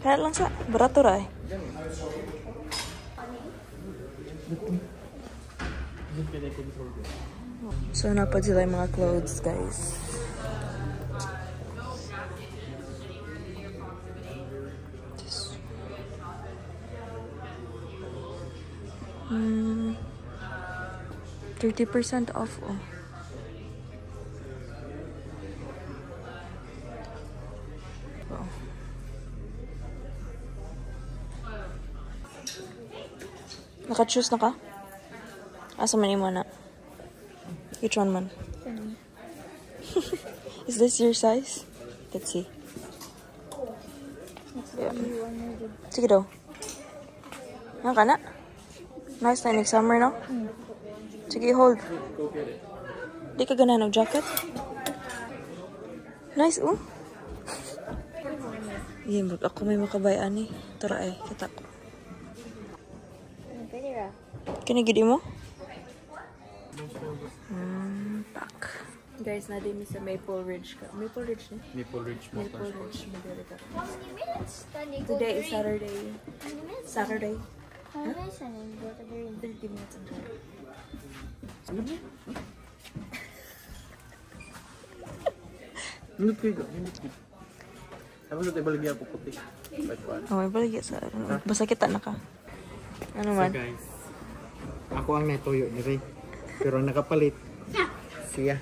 Kaya lang sa barato ra eh. So napad sila yung mga clothes, guys. This. 30% off. Oh. Wow. Naka-choose na ka? Asa man mo na? Which one man? Is this your size? Let's see. Yeah. Sige daw. Naka na? Nice na next summer, no? Sige, hold. Di ka gana ng jacket? Nice, oh. Yan, ako may makabayaan eh. Tara eh, kita ko. Kinigidi mo? Pak. Guys, na din sa Maple Ridge ka. Maple Ridge na? Maple Ridge Motorsports. Maple Ridge Motorsports. Today is Saturday. Saturday. How many minutes and then go to the room? 30 minutes and drive. Nindot ko yun. Tapos ito ibaligyan po puti. Oh, may baligya sa... Basta kita na ka. Ano man? So guys, ako ang natuyo ni Ray. Pero ang nakapalit, siya.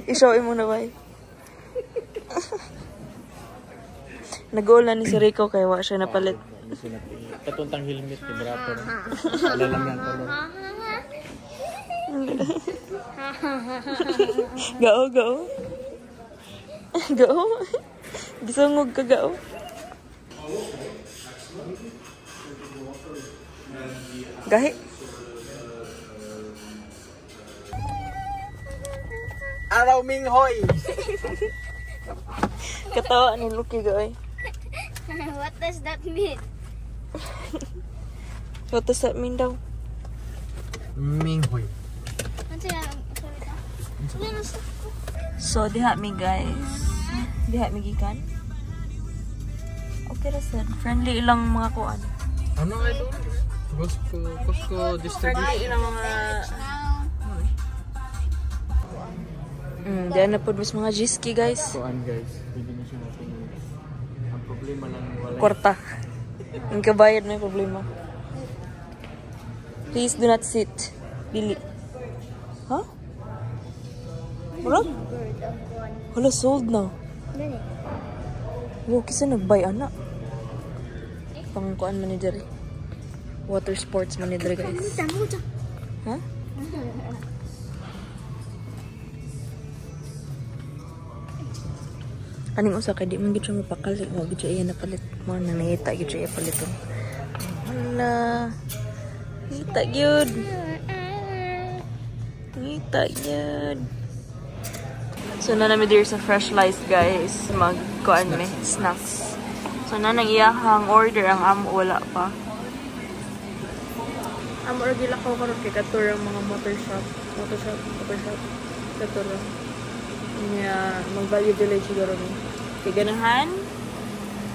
I-show mo na ba eh? Nag-goal na ni si Rico kaya wala siya napalit. Katuntang helmet ni Brato. Alalam yan ko. Gao, gao. Gao. Gisungog ka, gao. Gahi. Araw Ming Hoy! Katawa ni Lucky, gao. What does that mean? What does that mean daw? Ming Hoy. So, diha mi guys. Diha mi gikan. Okay ra sad. Friendly ilang mga kuan. Ano nga ito? Costco distribution. Friendly ilang mga... diyan na po mas mga jiski guys. Kuan guys, hindi na siya natin. Ang problema lang wala. Kwarta. Ang kabayad na yung problema. Please do not sit. Dili. Huh? Wala? Wala, sold na. Wow, kisa nag-buy, anak. Pangkuan man ni Dere. Water sports man ni Dere, guys. Ha? Aning usa kay di man gid siya mapakal, mo gid siya napalit mo nang nahita gid siya paliton. Hala. Hita gyud. Hita gyud. So na namin there sa Fresh Lice guys, magkuan me snacks. So na nang iyahang order ang amo wala pa. Amo ra gila ko karon kay katur ang mga motor shop. Katur. Niya mag-Value Village siguro ni. Kay ganahan.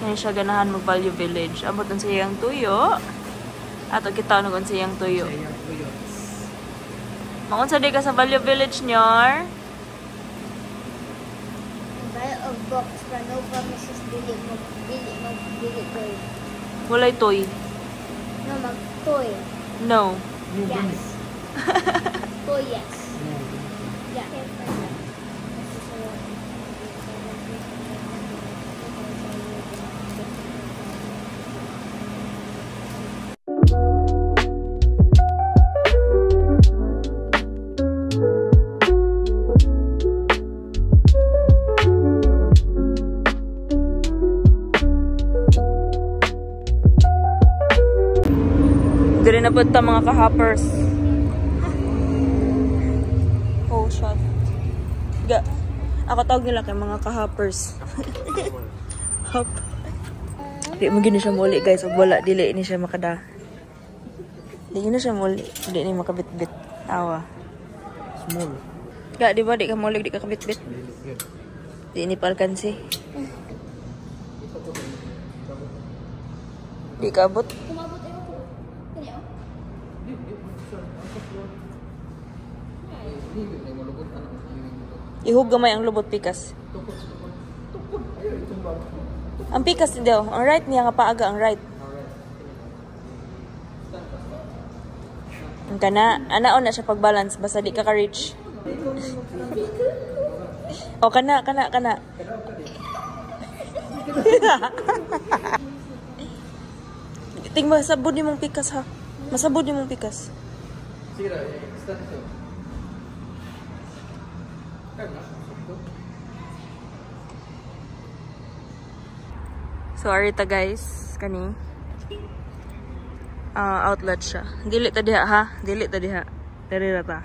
Kaya siya ganahan mag-Value Village. Abot sa iyang tuyo. Ato kita nugon sa iyang tuyo. Maunsa di ka sa Value Village nyor? Buy a box but no promises dili ko. Walay toy. No, mag-toy. No. Yes. Toy, yes. Yeah. Dili na po ito mga ka-hoppers. Oh, shot. Ako tawag nila kay mga ka-hoppers. Hop. Di mo gini siya muli guys. Ug wala, dili ni siya makada. Di gini siya muli. Di ni makabit-bit. Awa. Small. Di ba? Di ka muli, di ka kabit-bit. Di ni palkansi. Di kabot. Kumabot ay ako. Kani oh. Ihug gamay ang lubot pikas. Ang pikas daw, ang right niya nga paaga ang right. Ang kana, anaon na siya pag-balance basta di ka ka-reach. O kana. Ting masabod ni mong pikas ha. Masabod ni mong pikas. Sige ra, start ito. So arita guys, kani outlet siya. Dili ta diha ha, dili ta diha. Diri ra ta.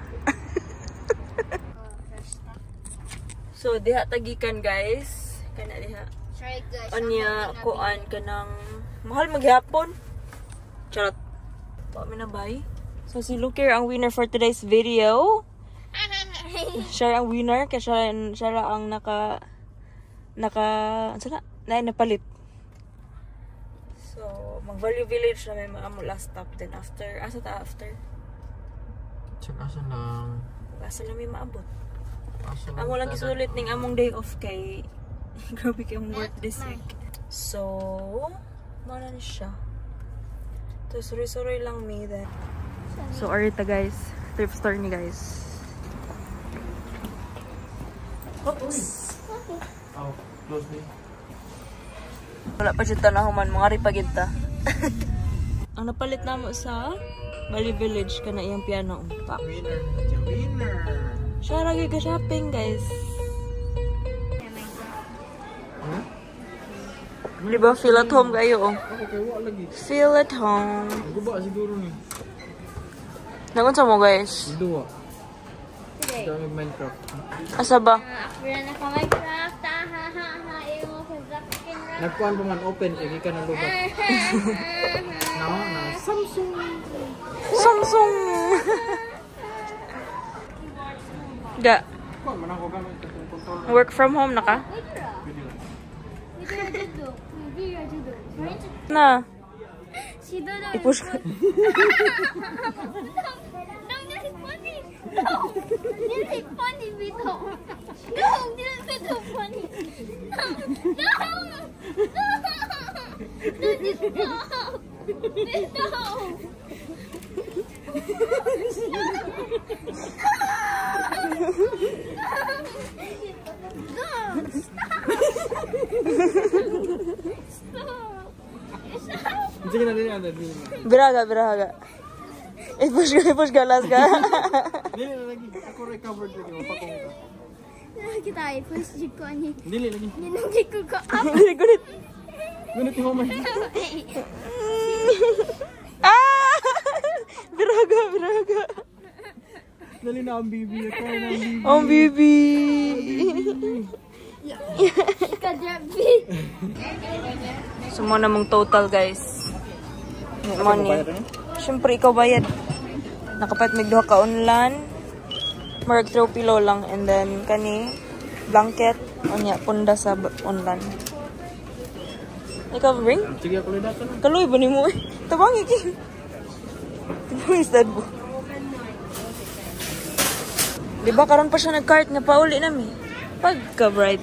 So diha tagikan guys, kana diha. Sorry guys. Anya kuan kanang mahal maghapon. Charot. Wa mi na bay. So si Luker ang winner for today's video. Siya ang winner kasi siya ang naka sana napalit. So mag-Value Village na may maamo last stop then after after Check asa lang. asa lang may maabot. Amo lang gisulit ning among day off kay grabe kay among work this week. So mo na siya. To sorry lang me that. So arita guys, thrift store ni guys. Oops. Oh, close me. Wala pa siya tanahuman, mga ripagid ta. Ang napalit namo sa Value Village kana iyang piano. Pak. Winner. Siya lagi ka shopping guys. Huh? Di ba feel at home kayo oh. Ako kay wa lagi. Feel at home. Guba siguro ni. Nagun sa mo guys. Duwa. Today. Dami Minecraft. Asa ba? Ako na naka-Minecraft. Ha. Yung black skin ra. Nagkuhan pa man open kay ka nang lubat. Na Samsung. Samsung. Ga. Kuan man ako gamit itong controller. Work from home na ka? Na. Si Dodo. I-push ka. No, this is funny. No, this is funny, Vito. No, this is so funny. No. This stop. Vito. Sige na din ada din. Biraga. I-push ka last ka. Dili na lagi. Ako recovered lagi mapakong ka. Kita ay first jig ko ani. Dili lagi. Ninugig ko ka. Gunit. Gunit mo man. Ah! Biraga. Dali na ang bibi. Ako na ang bibi. Ang bibi. Kadrabi. Sumo na mong total guys. Money. Siyempre ikaw bayad. Nakapat mig duha ka ulan. Marag throw pillow lang and then kani blanket unya punda sa ulan. Ikaw ring? Sige ako lidat na. Kaloy ba nimo eh? Tabang iki. Tabang istad mo. Di ba karon pa siya nag-cart nga pauli nami? Pagka bright.